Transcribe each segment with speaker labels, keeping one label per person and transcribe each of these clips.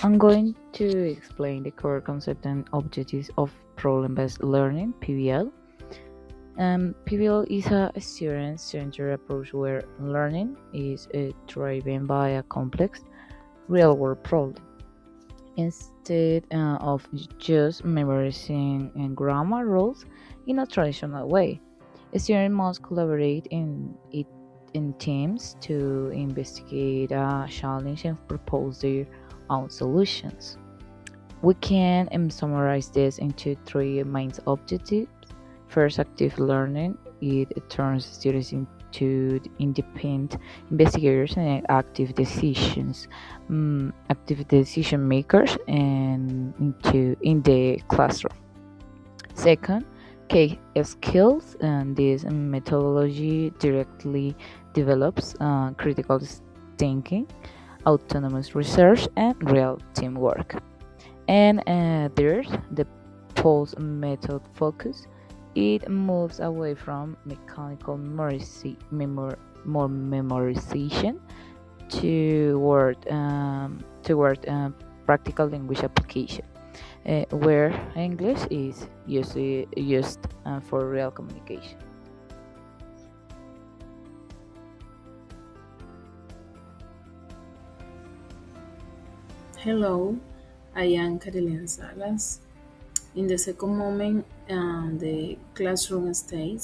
Speaker 1: I'm going to explain the core concept and objectives of problem-based learning (PBL). PBL is a student-centered approach where learning is driven by a complex, real-world problem. Instead of just memorizing grammar rules in a traditional way, students must collaborate in teams to investigate a challenge and propose their own solutions. We can summarize this into three main objectives. First, active learning. It turns students into independent investigators and active decision makers, and into in the classroom. Second, case skills, and this methodology directly develops critical thinking, autonomous research, and real teamwork. And there's the pulse method focus. It moves away from mechanical more memorization toward practical language application, where English is usually used for real communication.
Speaker 2: Hello, I am Carolina Salas. In the second moment, the classroom stage,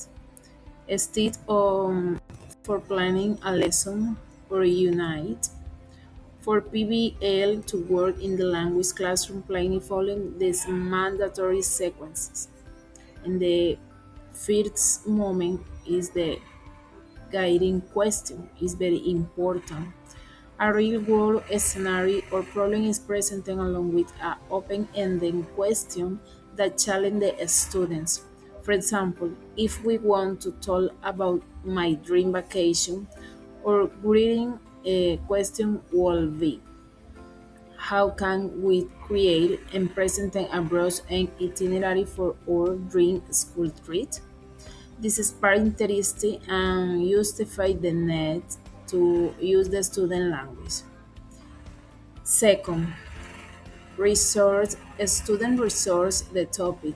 Speaker 2: state for planning a lesson or a unit. For PBL to work in the language classroom planning following these mandatory sequences. And the first moment is the guiding question is very important. A real-world scenario or problem is presented along with an open-ended question that challenges the students. For example, if we want to talk about my dream vacation, or greeting a question will be, how can we create and present a broad and itinerary for our dream school trip? This is part interesting and justify the need to use the student language. Second, resource student resource the topic.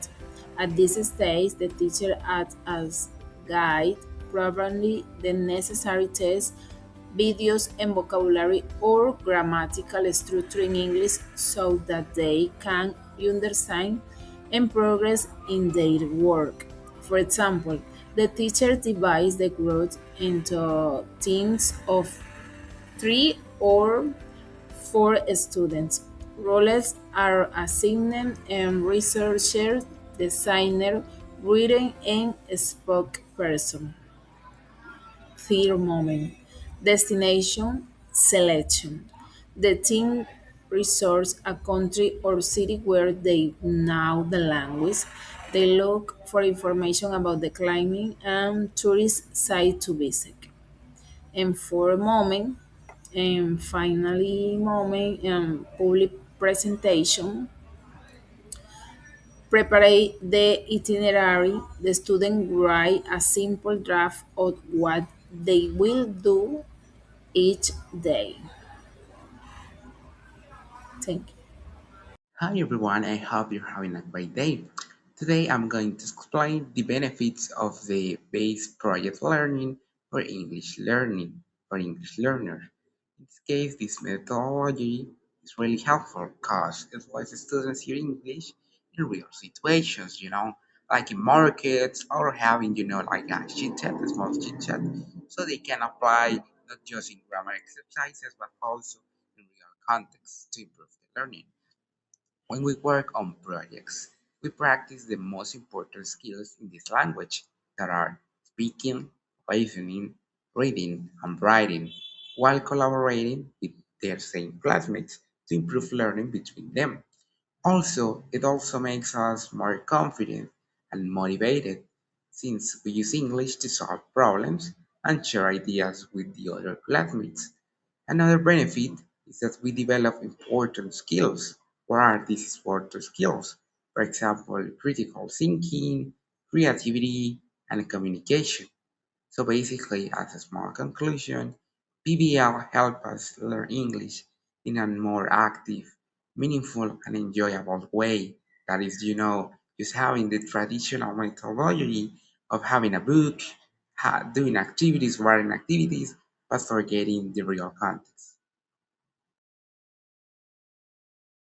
Speaker 2: At this stage, the teacher acts as guide, providing the necessary tests, videos, and vocabulary or grammatical structure in English so that they can understand and progress in their work. For example, the teacher divides the group into teams of 3 or 4 students. Roles are assigned and researcher, designer, reader, and spokesperson. Third moment. Destination selection. The team resource a country or city where they know the language. They look for information about the climate and tourist site to visit. And for a moment, and finally moment, public presentation. Prepare the itinerary. The student write a simple draft of what they will do each day. Thank you.
Speaker 3: Hi everyone, I hope you're having a great day. Today I'm going to explain the benefits of the base project learning for English learning for English learners. In this case, this methodology is really helpful because it lets students hear English in real situations, like in markets or having, like a chit chat, a small chit chat, so they can apply not just in grammar exercises but also in real context to improve the learning. When we work on projects, we practice the most important skills in this language that are speaking, listening, reading, and writing, while collaborating with their same classmates to improve learning between them. Also, it also makes us more confident and motivated since we use English to solve problems and share ideas with the other classmates. Another benefit is that we develop important skills. What are these important skills? For example, critical thinking, creativity, and communication. So basically, as a small conclusion, PBL helps us learn English in a more active, meaningful and enjoyable way. That is, just having the traditional methodology of having a book, doing activities, writing activities, but forgetting the real context.